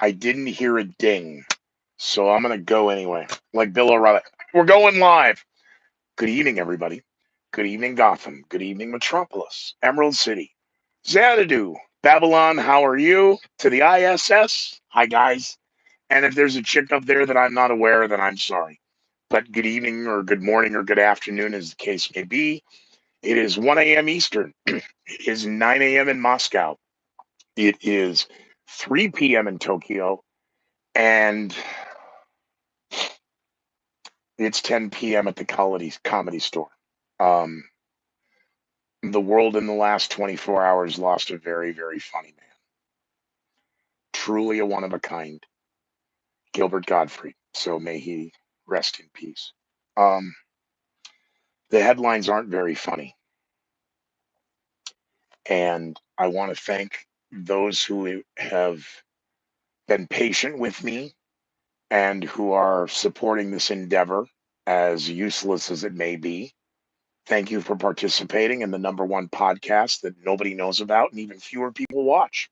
I didn't hear a ding, so I'm going to go anyway. Like Bill O'Reilly. We're going live. Good evening, everybody. Good evening, Gotham. Good evening, Metropolis, Emerald City, Xanadu, Babylon. How are you? To the ISS. Hi, guys. And if there's a chick up there that I'm not aware of, then I'm sorry. But good evening, or good morning, or good afternoon, as the case may be. It is 1 a.m. Eastern. It is 9 a.m. in Moscow. It is 3 p.m. in Tokyo. And it's 10 p.m. at the comedy store. Um, the world in the last 24 hours lost a very, very funny man. Truly a one of a kind. Gilbert Gottfried. So may he rest in peace. Um, the headlines aren't very funny. And I want to thank those who have been patient with me and who are supporting this endeavor, as useless as it may be. Thank you for participating in the number one podcast that nobody knows about and even fewer people watch.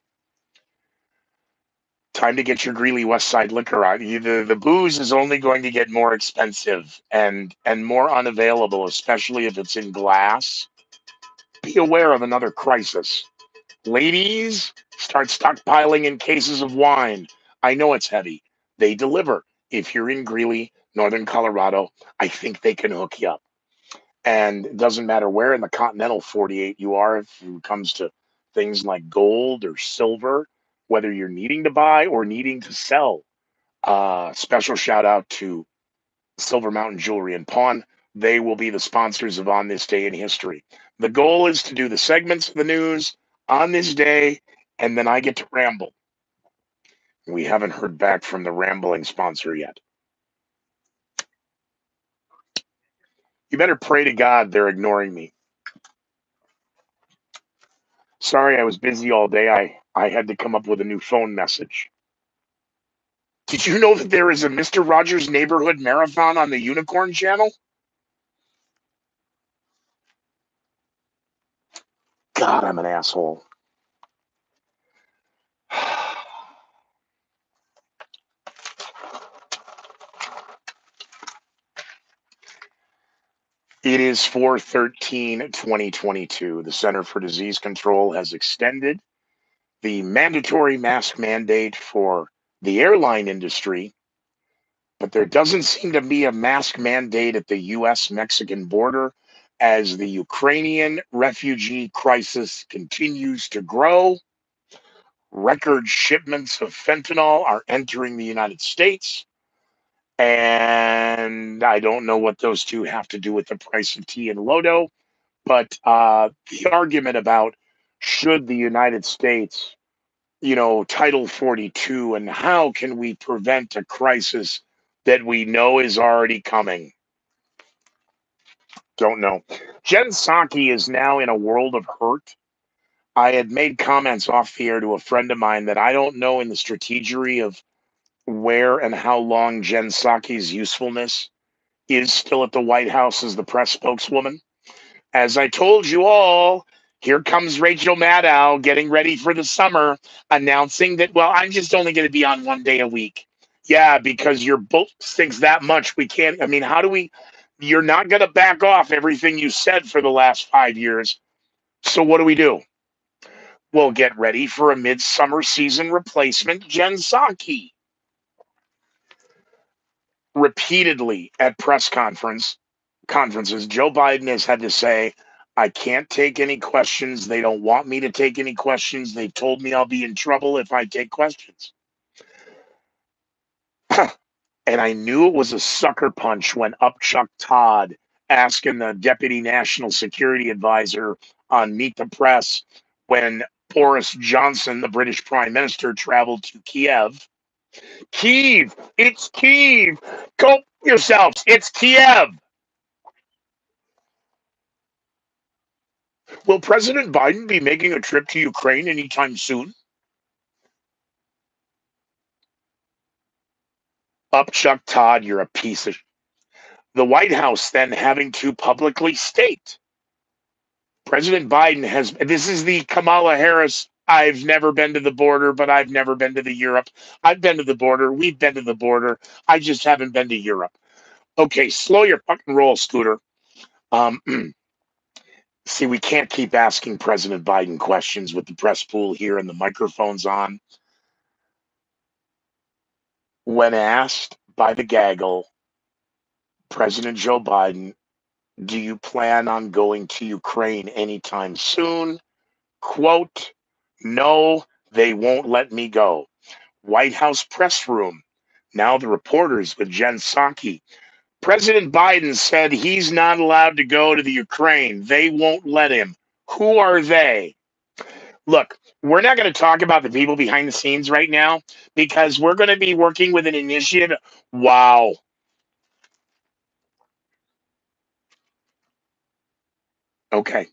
Time to get your Greeley West Side liquor out. The booze is only going to get more expensive and more unavailable, especially if it's in glass. Be aware of another crisis. Ladies, start stockpiling in cases of wine. I know it's heavy. They deliver. If you're in Greeley, Northern Colorado, I think they can hook you up. And it doesn't matter where in the continental 48 you are, if it comes to things like gold or silver, whether you're needing to buy or needing to sell. Special shout out to Silver Mountain Jewelry and Pawn. They will be the sponsors of On This Day in History. The goal is to do the segments of the news on this day, and then I get to ramble. We haven't heard back from the rambling sponsor yet. You better pray to God they're ignoring me. Sorry, I was busy all day. I had to come up with a new phone message. Did you know that there is a Mr. Rogers Neighborhood Marathon on the Unicorn Channel? God, I'm an asshole. It is 4/13/2022. The Center for Disease Control has extended the mandatory mask mandate for the airline industry, but there doesn't seem to be a mask mandate at the US Mexican border as the Ukrainian refugee crisis continues to grow. Record shipments of fentanyl are entering the United States. And I don't know what those two have to do with the price of tea and Lodo, but the argument about should the United States, Title 42, and how can we prevent a crisis that we know is already coming? Don't know. Jen Psaki is now in a world of hurt. I had made comments off the air to a friend of mine that I don't know in the strategery of where and how long Jen Psaki's usefulness is still at the White House as the press spokeswoman. As I told you all, here comes Rachel Maddow getting ready for the summer, announcing that, well, I'm just only going to be on 1 day a week. Yeah, because your book stinks that much. We can't, I mean, how do we, you're not going to back off everything you said for the last 5 years. So what do? We'll get ready for a midsummer season replacement, Jen Psaki. Repeatedly at press conferences, Joe Biden has had to say, I can't take any questions. They don't want me to take any questions. They've told me I'll be in trouble if I take questions. And I knew it was a sucker punch when Upchuck Todd asking the deputy national security advisor on Meet the Press when Boris Johnson, the British prime minister, traveled to Kiev. Kiev, it's Kiev. Go yourselves. It's Kiev. Will President Biden be making a trip to Ukraine anytime soon? Upchuck Todd, you're a piece of. The White House then having to publicly state President Biden has. This is the Kamala Harris I've never been to the border, but I've never been to the Europe. I've been to the border. We've been to the border. I just haven't been to Europe. Okay, slow your fucking roll, Scooter. Um, See, we can't keep asking President Biden questions with the press pool here and the microphones on. When asked by the gaggle, President Joe Biden, do you plan on going to Ukraine anytime soon? Quote, no, they won't let me go. White House press room. Now the reporters with Jen Psaki. President Biden said he's not allowed to go to the Ukraine. They won't let him. Who are they? Look, we're not going to talk about the people behind the scenes right now because we're going to be working with an initiative. Wow. Okay.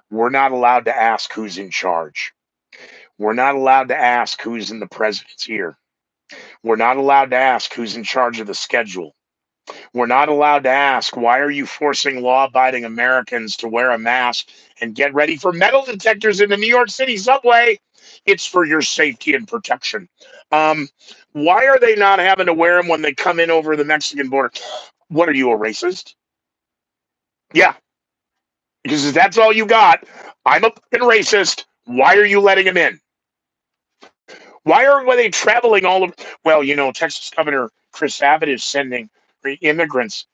We're not allowed to ask who's in charge. We're not allowed to ask who's in the president's ear. We're not allowed to ask who's in charge of the schedule. We're not allowed to ask, why are you forcing law abiding Americans to wear a mask and get ready for metal detectors in the New York City subway? It's for your safety and protection. Um, why are they not having to wear them when they come in over the Mexican border? What are you, a racist? Yeah, because if that's all you got, I'm a fucking racist. Why are you letting him in? Why are they traveling all over? Well, Texas Governor Chris Abbott is sending immigrants.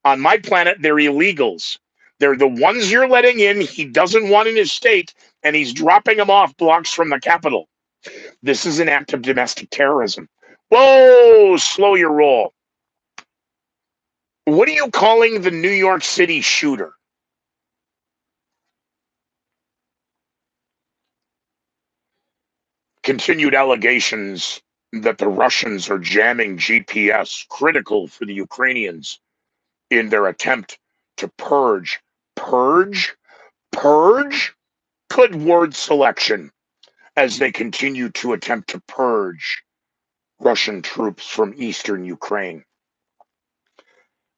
On my planet, they're illegals. They're the ones you're letting in. He doesn't want in his state, and he's dropping them off blocks from the Capitol. This is an act of domestic terrorism. Whoa, slow your roll. What are you calling the New York City shooter? Continued allegations that the Russians are jamming GPS critical for the Ukrainians in their attempt to purge, purge. Good word selection as they continue to attempt to purge Russian troops from eastern Ukraine.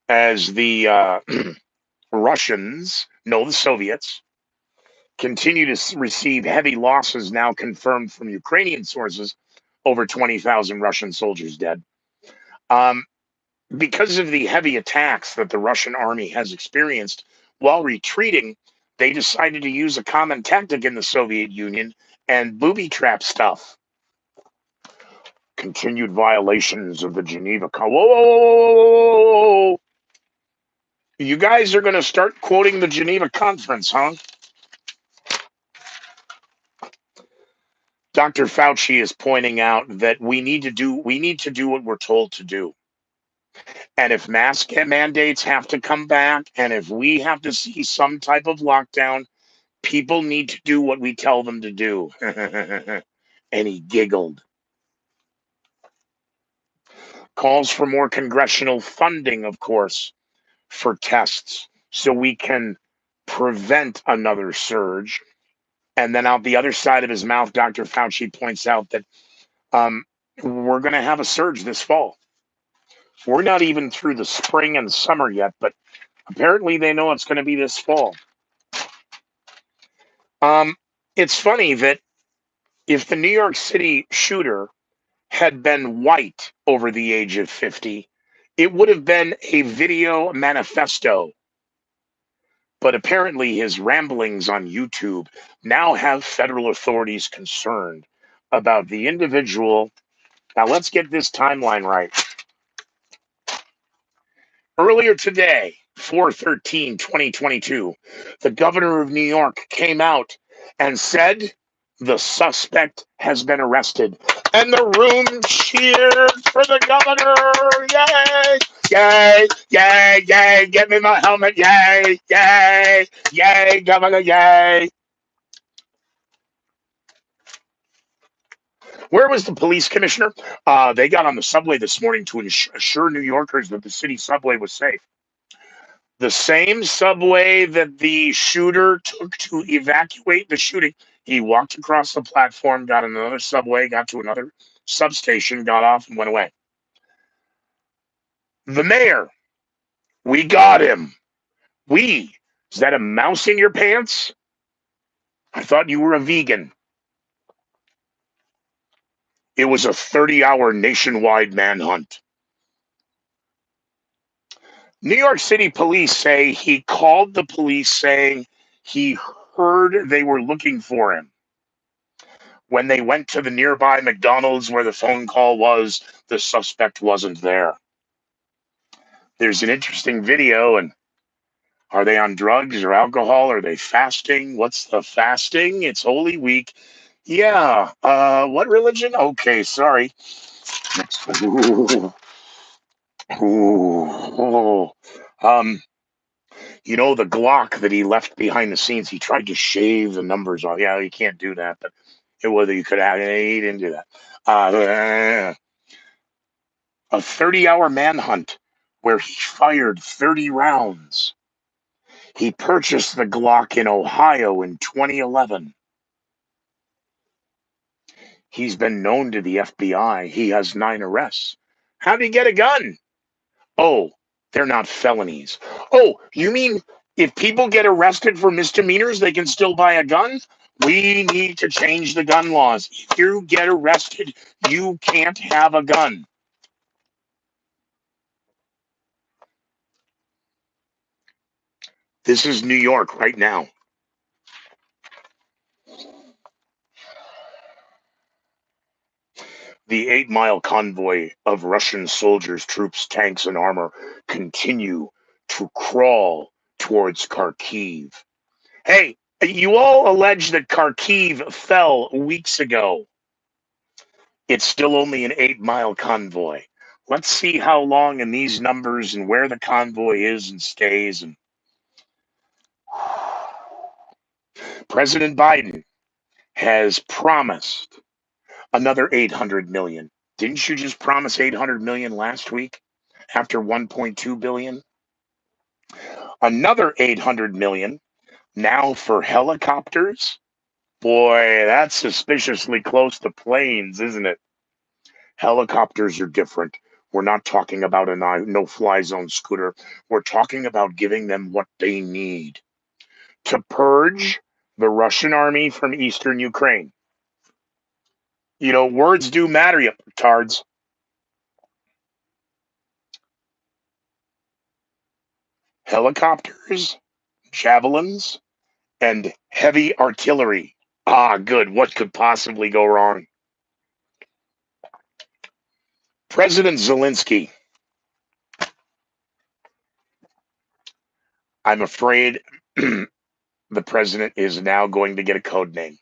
As the Russians, no, the Soviets, continue to receive heavy losses now confirmed from Ukrainian sources, over 20,000 Russian soldiers dead. Um, because of the heavy attacks that the Russian army has experienced while retreating, they decided to use a common tactic in the Soviet Union and booby trap stuff. Continued violations of the Geneva Convention. Whoa, whoa, whoa, whoa, whoa. You guys are going to start quoting the Geneva Conference, huh? Dr. Fauci is pointing out that we need to do what we're told to do. And if mask mandates have to come back, and if we have to see some type of lockdown, people need to do what we tell them to do. And he giggled. Calls for more congressional funding, of course, for tests so we can prevent another surge. And then out the other side of his mouth, Dr. Fauci points out that um, we're going to have a surge this fall. We're not even through the spring and summer yet, but apparently they know it's going to be this fall. Um, it's funny that if the New York City shooter had been white over the age of 50, it would have been a video manifesto. But apparently, his ramblings on YouTube now have federal authorities concerned about the individual. Now, let's get this timeline right. Earlier today, 4/13/2022, the governor of New York came out and said the suspect has been arrested. And the room cheered for the governor. Yay! Yay! Yay! Yay! Get me my helmet. Yay! Yay! Yay, governor. Yay! Where was the police commissioner? They got on the subway this morning to assure New Yorkers that the city subway was safe. The same subway that the shooter took to evacuate the shooting. He walked across the platform, got another subway, got to another substation, got off, and went away. The mayor, we got him. We, is that a mouse in your pants? I thought you were a vegan. It was a 30-hour nationwide manhunt. New York City police say he called the police saying he heard they were looking for him. When they went to the nearby McDonald's where the phone call was, the suspect wasn't there. There's an interesting video, and are they on drugs or alcohol? Are they fasting? What's the fasting? It's Holy Week. Yeah. What religion? Okay, sorry. Next. Ooh, ooh. Um, the Glock that he left behind the scenes, he tried to shave the numbers off. Yeah, you can't do that, but whether you could have, he didn't do that. A 30-hour manhunt where he fired 30 rounds. He purchased the Glock in Ohio in 2011. He's been known to the FBI. He has 9 arrests. How did he get a gun? Oh, they're not felonies. Oh, you mean if people get arrested for misdemeanors, they can still buy a gun? We need to change the gun laws. If you get arrested, you can't have a gun. This is New York right now. The 8-mile convoy of Russian soldiers, troops, tanks, and armor continue to crawl towards Kharkiv. Hey, you all allege that Kharkiv fell weeks ago. It's still only an 8-mile convoy. Let's see how long in these numbers and where the convoy is and stays. And President Biden has promised another 800 million. Didn't you just promise 800 million last week after 1.2 billion? Another 800 million now for helicopters? Boy, that's suspiciously close to planes, isn't it? Helicopters are different. We're not talking about a no-fly zone scooter. We're talking about giving them what they need to purge the Russian army from eastern Ukraine. Words do matter, you tards. Helicopters, javelins, and heavy artillery. Ah, good. What could possibly go wrong? President Zelensky, I'm afraid the president is now going to get a code name.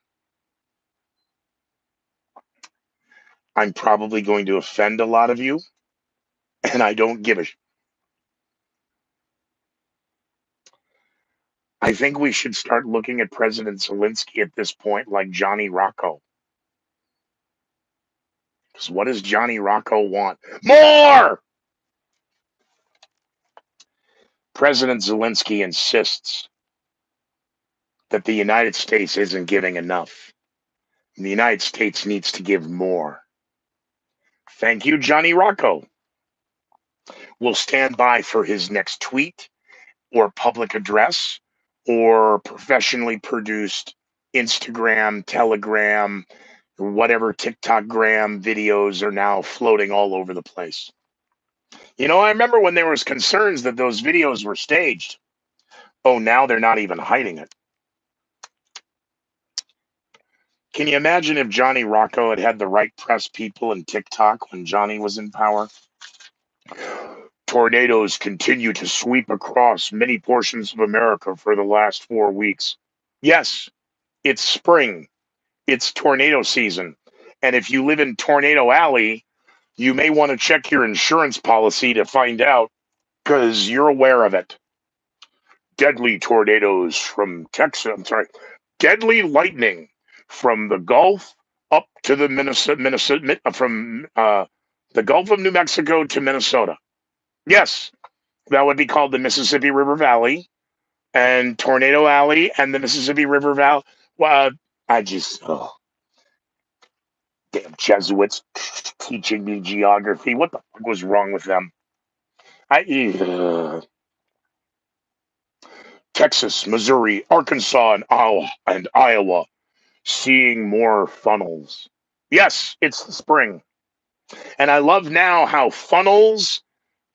I'm probably going to offend a lot of you, and I don't give a I think we should start looking at President Zelensky at this point like Johnny Rocco. Because what does Johnny Rocco want? More! President Zelensky insists that the United States isn't giving enough. And the United States needs to give more. Thank you, Johnny Rocco. We'll stand by for his next tweet or public address or professionally produced Instagram, Telegram, whatever TikTok gram videos are now floating all over the place. I remember when there was concerns that those videos were staged. Oh, now they're not even hiding it. Can you imagine if Johnny Rocco had the right press people in TikTok when Johnny was in power? Tornadoes continue to sweep across many portions of America for the last 4 weeks. Yes, it's spring. It's tornado season. And if you live in Tornado Alley, you may want to check your insurance policy to find out because you're aware of it. Deadly tornadoes from Texas. I'm sorry. Deadly lightning from the Gulf up to the Minnesota from the Gulf of New Mexico to Minnesota. Yes, that would be called the Mississippi River Valley and Tornado Alley and the Mississippi River Valley. Well, damn Jesuits teaching me geography. What the fuck was wrong with them? I Texas, Missouri, Arkansas, and Iowa seeing more funnels. Yes, it's the spring. And I love now how funnels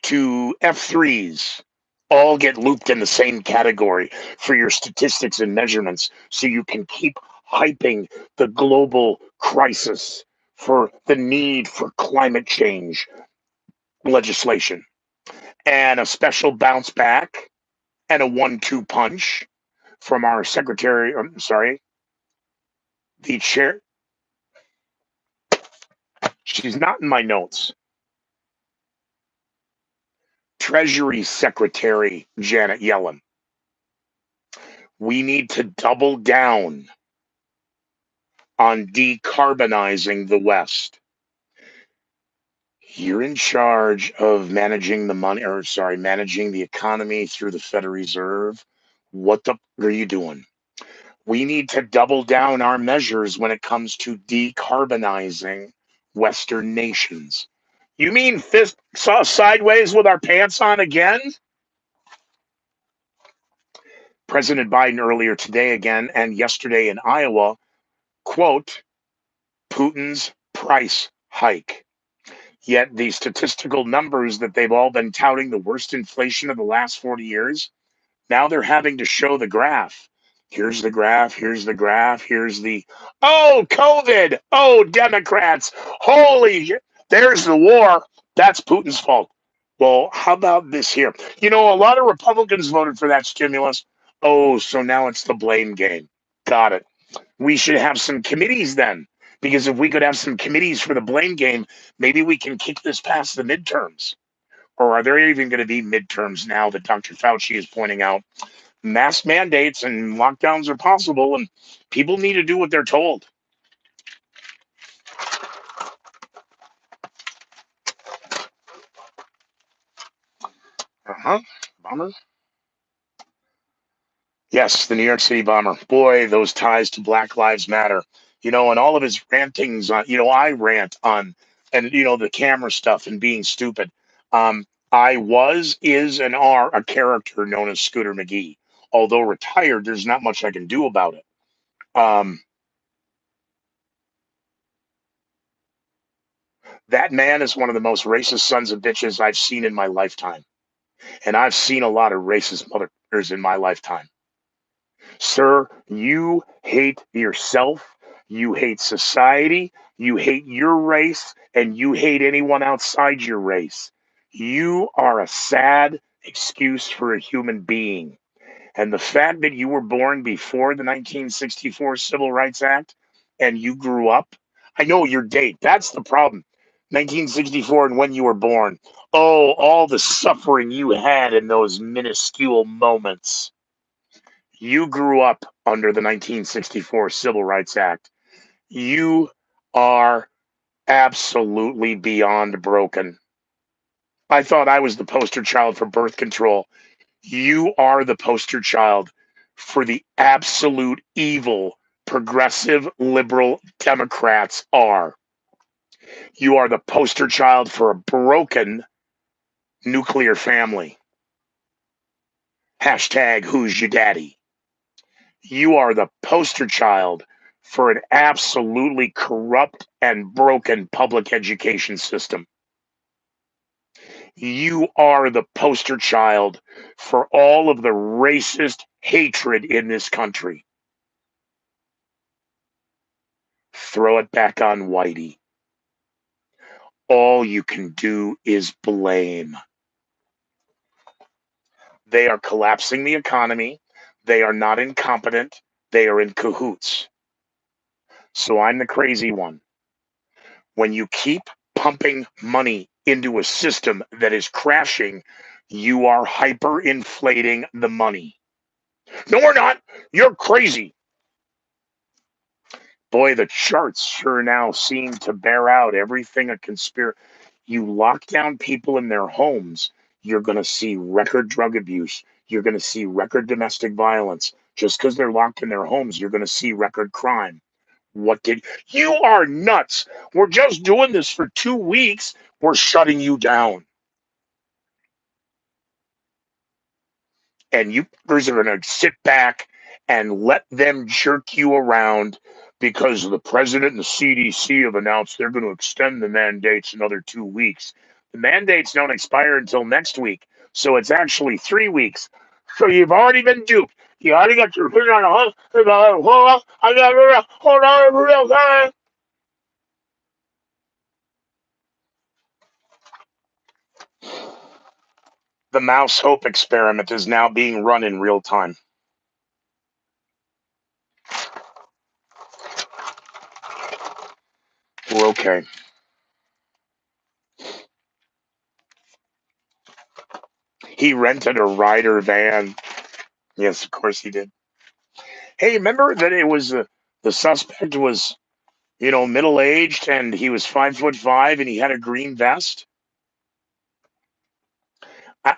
to F3s all get looped in the same category for your statistics and measurements so you can keep hyping the global crisis for the need for climate change legislation and a special bounce back and a 1-2 punch from our secretary. I'm sorry, the chair. She's not in my notes. Treasury Secretary Janet Yellen. We need to double down on decarbonizing the West. You're in charge of managing the money, or sorry, managing the economy through the Federal Reserve. What the are you doing? We need to double down our measures when it comes to decarbonizing Western nations. You mean fist saw sideways with our pants on again? President Biden earlier today again and yesterday in Iowa, quote, Putin's price hike. Yet the statistical numbers that they've all been touting, the worst inflation of the last 40 years, now they're having to show the graph. Here's the graph, here's the graph, here's the, oh, COVID, oh, Democrats, holy, there's the war. That's Putin's fault. Well, how about this here? You know, a lot of Republicans voted for that stimulus. Oh, so now it's the blame game. Got it. We should have some committees then, because if we could have some committees for the blame game, maybe we can kick this past the midterms. Or are there even going to be midterms now that Dr. Fauci is pointing out? Mask mandates and lockdowns are possible, and people need to do what they're told. Uh-huh. Bomber. Yes, the New York City bomber. Boy, those ties to Black Lives Matter. You know, and all of his rantings on, you know, I rant on, and, you know, the camera stuff and being stupid. I was, is, and are a character known as Scooter McGee. Although retired, there's not much I can do about it. Um, that man is one of the most racist sons of bitches I've seen in my lifetime. And I've seen a lot of racist mothers in my lifetime. Sir, you hate yourself, you hate society, you hate your race, and you hate anyone outside your race. You are a sad excuse for a human being. And the fact that you were born before the 1964 Civil Rights Act and you grew up, I know your date, that's the problem. 1964 and when you were born. Oh, all the suffering you had in those minuscule moments. You grew up under the 1964 Civil Rights Act. You are absolutely beyond broken. I thought I was the poster child for birth control. You are the poster child for the absolute evil progressive liberal Democrats are. You are the poster child for a broken nuclear family. Hashtag who's your daddy? You are the poster child for an absolutely corrupt and broken public education system. You are the poster child for all of the racist hatred in this country. Throw it back on Whitey. All you can do is blame. They are collapsing the economy. They are not incompetent. They are in cahoots. So I'm the crazy one. When you keep pumping money into a system that is crashing, you are hyperinflating the money. No, we're not. You're crazy. Boy, the charts sure now seem to bear out everything a conspiracy. You lock down people in their homes, you're going to see record drug abuse. You're going to see record domestic violence. Just because they're locked in their homes, you're going to see record crime. What did you are nuts? We're just doing this for 2 weeks. We're shutting you down. and you fuckers are going to sit back and let them jerk you around because the president and the CDC have announced they're going to extend the mandates another 2 weeks. The mandates don't expire until next week, so it's actually 3 weeks. So you've already been duped. You already got your finger on hold on. The mouse hope experiment is now being run in real time. We're okay. He rented a Ryder van. Yes, of course he did. Hey, remember that it was the suspect was, middle aged and he was 5'5" and he had a green vest?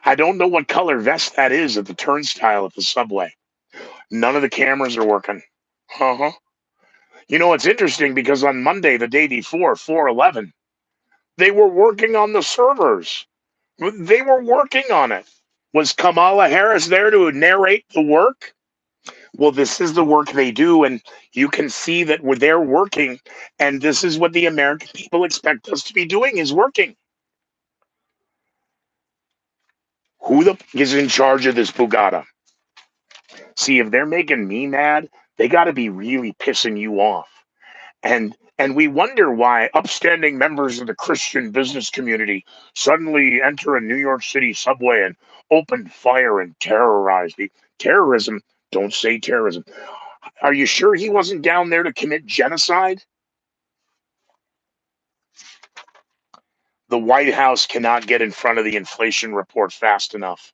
I don't know what color vest that is at the turnstile at the subway. None of the cameras are working. Uh-huh. It's interesting because on Monday, the day before, 4/11, they were working on the servers. They were working on it. Was Kamala Harris there to narrate the work? Well, this is the work they do, and you can see that they're working, and this is what the American people expect us to be doing is working. Who the f- is in charge of this Bugatti? See, if they're making me mad, they got to be really pissing you off. And we wonder why upstanding members of the Christian business community suddenly enter a New York City subway and open fire and terrorize the terrorism. Don't say terrorism. Are you sure he wasn't down there to commit genocide? The White House cannot get in front of the inflation report fast enough.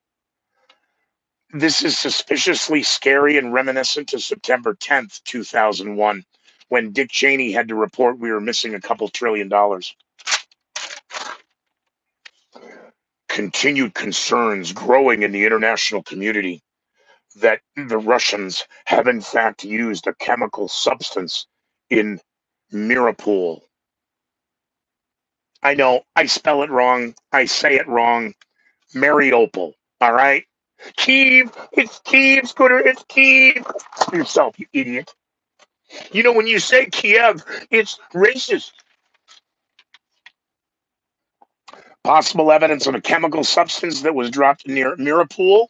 This is suspiciously scary and reminiscent to September 10th, 2001, when Dick Cheney had to report we were missing a couple $1 trillion. Continued concerns growing in the international community that the Russians have in fact used a chemical substance in Mirapool. I know I spell it wrong, I say it wrong. Mariupol, all right? Kiev, it's Kiev, Scooter, it's Kiev. Yourself, you idiot. When you say Kiev, it's racist. Possible evidence of a chemical substance that was dropped near Mirapool,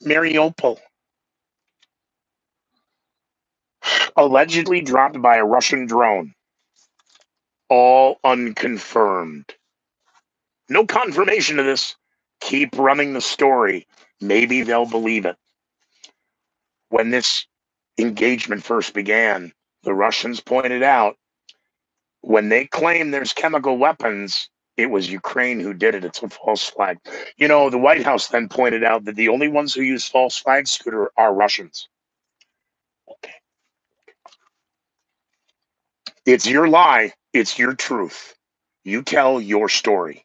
Mariupol, allegedly dropped by a Russian drone. All unconfirmed. No confirmation of this. Keep running the story. Maybe they'll believe it. When this engagement first began, the Russians pointed out when they claim there's chemical weapons, it was Ukraine who did it. It's a false flag. The White House then pointed out that the only ones who use false flag Scooter are Russians. Okay. It's your lie. It's your truth. You tell your story.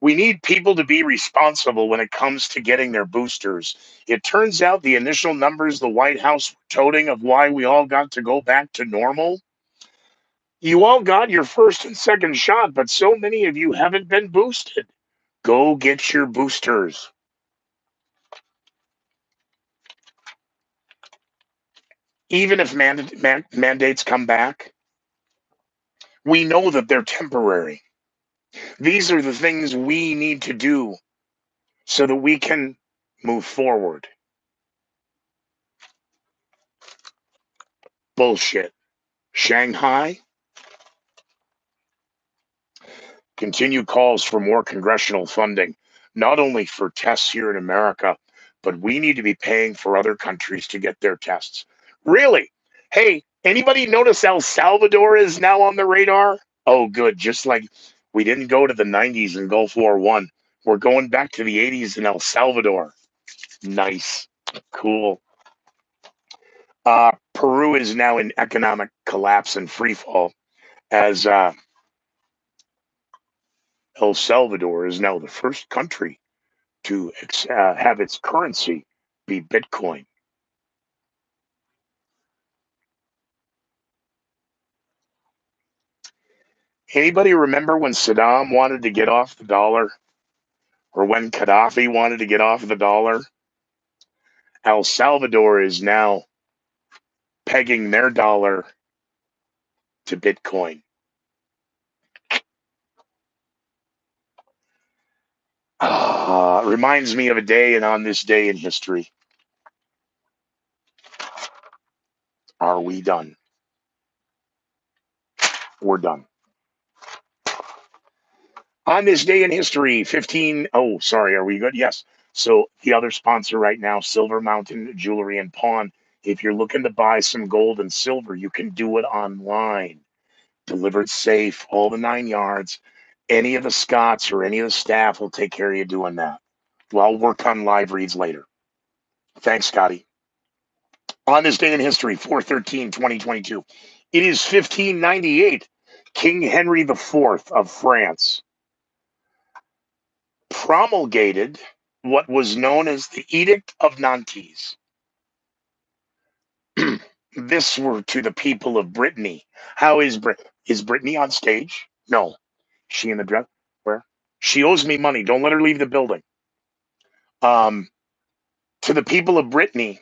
We need people to be responsible when it comes to getting their boosters. It turns out the initial numbers the White House were toting of why we all got to go back to normal. You all got your first and second shot, but so many of you haven't been boosted. Go get your boosters. Even if mandates come back, we know that they're temporary. These are the things we need to do so that we can move forward. Bullshit. Shanghai, continue calls for more congressional funding, not only for tests here in America, but we need to be paying for other countries to get their tests. Really? Hey, anybody notice El Salvador is now on the radar? Oh, good. Just like we didn't go to the 90s in Gulf War One. We're going back to the 80s in El Salvador. Nice. Cool. Peru is now in economic collapse and free fall as El Salvador is now the first country to have its currency be Bitcoin. Anybody remember when Saddam wanted to get off the dollar? or when Gaddafi wanted to get off the dollar, El Salvador is now pegging their dollar to Bitcoin. Reminds me of a day, and on this day in history, are we done? We're done. On this day in history, 15. Oh, sorry. Are we good? Yes. So, the other sponsor right now, Silver Mountain Jewelry and Pawn. If you're looking to buy some gold and silver, you can do it online. Delivered safe, all the 9 yards. Any of the Scots or any of the staff will take care of you doing that. Well, I'll work on live reads later. Thanks, Scotty. On this day in history, 4/13/2022, it is 1598. King Henry IV of France promulgated what was known as the Edict of Nantes. This were to the people of Brittany. How is Brittany on stage? No. She in the dress? Where? She owes me money. Don't let her leave the building. Um, to the people of Brittany,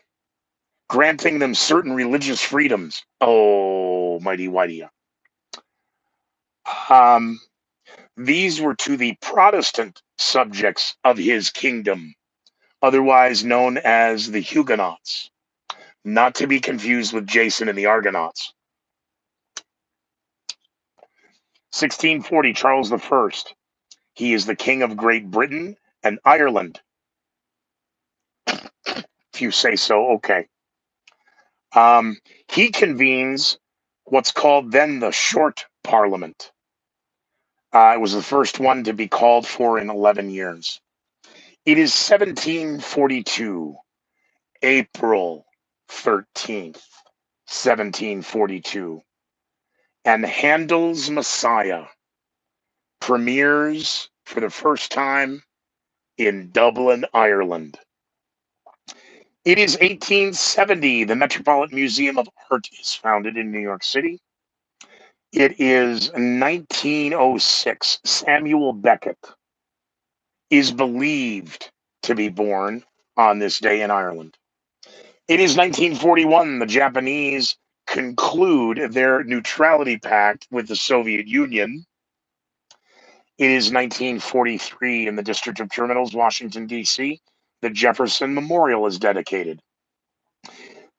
granting them certain religious freedoms. Oh, mighty whitey. Um, these were to the Protestant subjects of his kingdom, otherwise known as the Huguenots, not to be confused with Jason and the Argonauts. 1640, Charles I. He is the King of Great Britain and Ireland. If you say so, okay. He convenes what's called then the Short Parliament. It was the first one to be called for in 11 years. It is 1742, April 13th, 1742, and Handel's Messiah premieres for the first time in Dublin, Ireland. It is 1870. The Metropolitan Museum of Art is founded in New York City. It is 1906. Samuel Beckett is believed to be born on this day in Ireland. It is 1941. The Japanese conclude their neutrality pact with the Soviet Union. It is 1943 in the District of Criminals, Washington, D.C. The Jefferson Memorial is dedicated.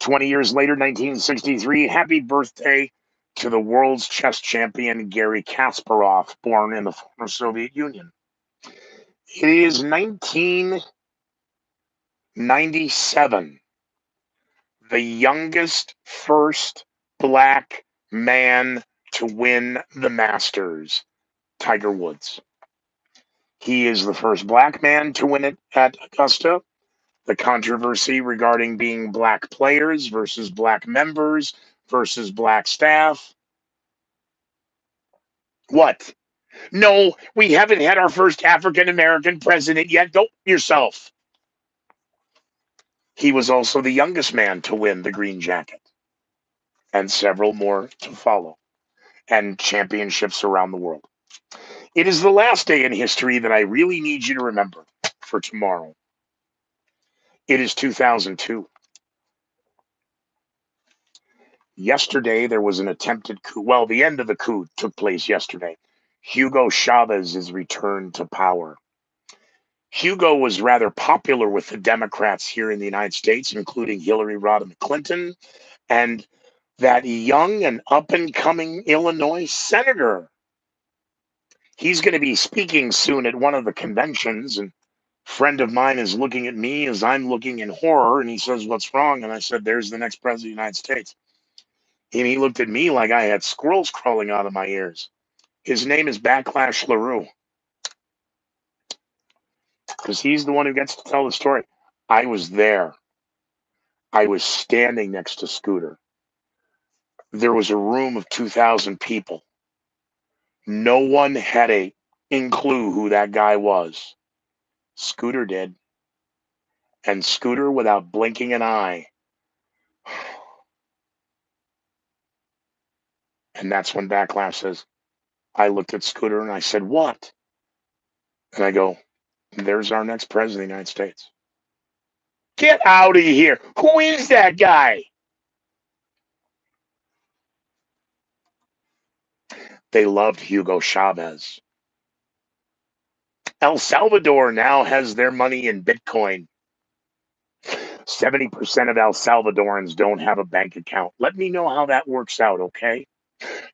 20 years later, 1963, happy birthday to the world's chess champion Garry Kasparov, born in the former Soviet Union. It is 1997, the youngest first black man to win the Masters, Tiger Woods. He is the first black man to win it at Augusta. The controversy regarding being black players versus black members versus black staff. What? No, we haven't had our first African American president yet. Don't yourself. He was also the youngest man to win the green jacket, and several more to follow, and championships around the world. It is the last day in history that I really need you to remember for tomorrow. It is 2002. Yesterday, there was an attempted coup. Well, the end of the coup took place yesterday. Hugo Chavez is returned to power. Hugo was rather popular with the Democrats here in the United States, including Hillary Rodham Clinton and that young and up and coming Illinois senator. He's going to be speaking soon at one of the conventions, and a friend of mine is looking at me as I'm looking in horror, and he says, "What's wrong?" And I said, "There's the next president of the United States." And he looked at me like I had squirrels crawling out of my ears. His name is Backlash LaRue, because he's the one who gets to tell the story. I was there. I was standing next to Scooter. There was a room of 2,000 people. No one had a clue who that guy was. Scooter did. And Scooter, without blinking an eye. And that's when Backlash says, I looked at Scooter and I said, "What?" And I go, There's our next president of the United States. Get out of here. Who is that guy? They loved Hugo Chavez. El Salvador now has their money in Bitcoin. 70% of El Salvadorans don't have a bank account. Let me know how that works out, okay?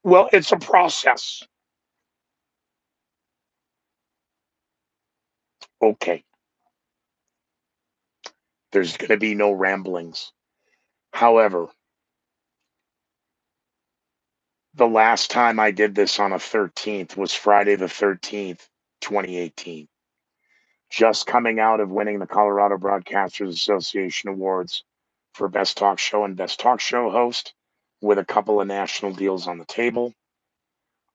Well, it's a process. Okay, there's going to be no ramblings. However, the last time I did this on a 13th was Friday the 13th, 2018. Just coming out of winning the Colorado Broadcasters Association Awards for Best Talk Show and Best Talk Show Host with a couple of national deals on the table.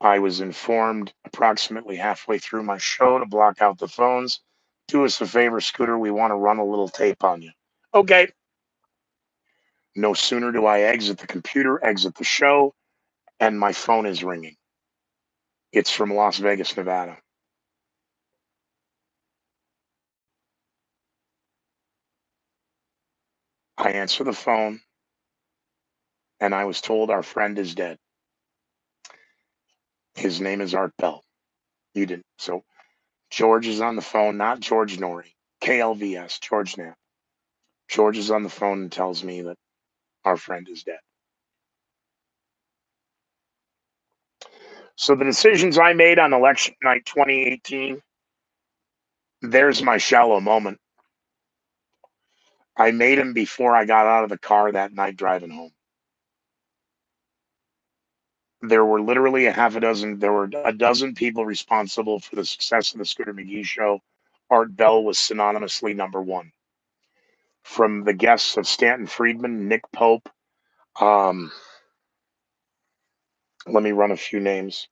I was informed approximately halfway through my show to block out the phones. Do us a favor, Scooter. We want to run a little tape on you. Okay. No sooner do I exit the computer, exit the show, and my phone is ringing. It's from Las Vegas, Nevada. I answer the phone, and I was told our friend is dead. His name is Art Bell. You didn't. So George is on the phone, not George Norrie. KLVS, George Knapp. George is on the phone and tells me that our friend is dead. So the decisions I made on election night 2018, there's my shallow moment. I made them before I got out of the car that night driving home. There were literally there were a dozen people responsible for the success of the Scooter McGee show. Art Bell was synonymously number one. From the guests of Stanton Friedman, Nick Pope, let me run a few names.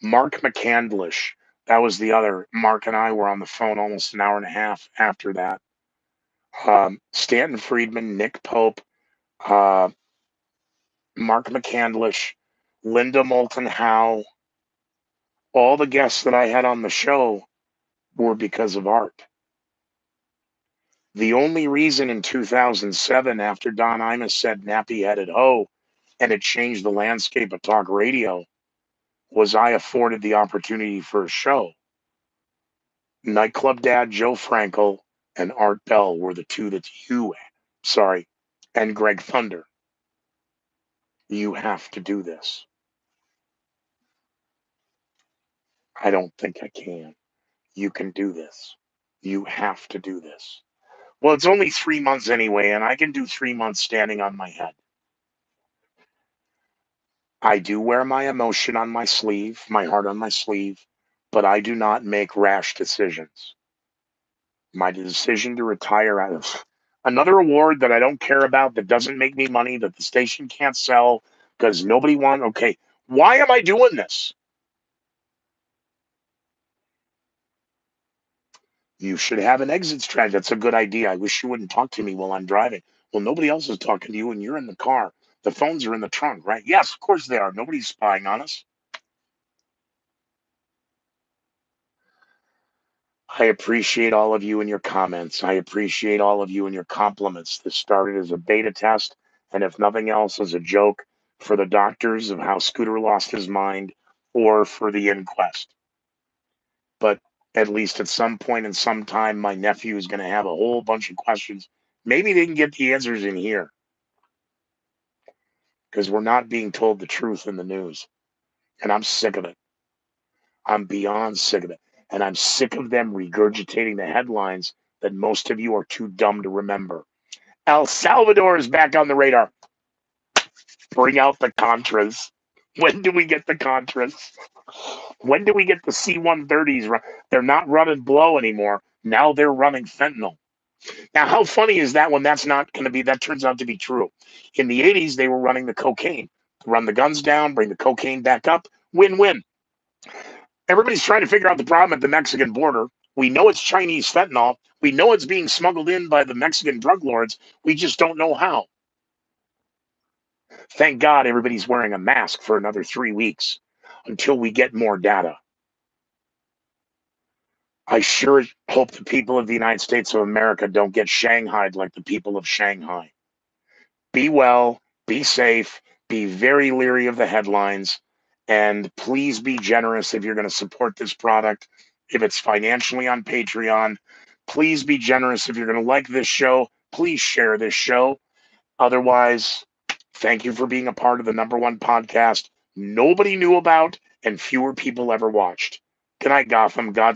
Mark McCandlish, that was the other. Mark and I were on the phone almost an hour and a half after that. Stanton Friedman, Nick Pope, uh, Mark McCandlish, Linda Moulton Howe, all the guests that I had on the show were because of Art. The only reason in 2007, after Don Imus said nappy headed ho, and it changed the landscape of talk radio, was I afforded the opportunity for a show. Nightclub Dad Joe Frankel and Art Bell were the two that and Greg Thunder. You have to do this. I don't think I can. You can do this. You have to do this. Well, it's only 3 months anyway, and I can do 3 months standing on my head. I do wear my emotion on my sleeve, my heart on my sleeve, but I do not make rash decisions. My decision to retire out of another award that I don't care about, that doesn't make me money, that the station can't sell because nobody wants. Okay, why am I doing this? You should have an exit strategy. That's a good idea. I wish you wouldn't talk to me while I'm driving. Well, nobody else is talking to you and you're in the car. The phones are in the trunk, right? Yes, of course they are. Nobody's spying on us. I appreciate all of you and your comments. I appreciate all of you and your compliments. This started as a beta test, and if nothing else, as a joke for the doctors of how Scooter lost his mind or for the inquest. But at least at some point in some time, my nephew is going to have a whole bunch of questions. Maybe they can get the answers in here because we're not being told the truth in the news. And I'm sick of it. I'm beyond sick of it. And I'm sick of them regurgitating the headlines that most of you are too dumb to remember. El Salvador is back on the radar. Bring out the Contras. When do we get the Contras? When do we get the C-130s? They're not running blow anymore. Now they're running fentanyl. Now, how funny is that when that's not going to be, that turns out to be true. In the 80s, they were running the cocaine. Run the guns down, bring the cocaine back up, win-win. Everybody's trying to figure out the problem at the Mexican border. We know it's Chinese fentanyl. We know it's being smuggled in by the Mexican drug lords. We just don't know how. Thank God everybody's wearing a mask for another 3 weeks until we get more data. I sure hope the people of the United States of America don't get shanghaied like the people of Shanghai. Be well, be safe, be very leery of the headlines, and please be generous if you're going to support this product. If it's financially on Patreon, please be generous. If you're going to like this show, please share this show. Otherwise, thank you for being a part of the number one podcast nobody knew about and fewer people ever watched. Good night, Gotham. God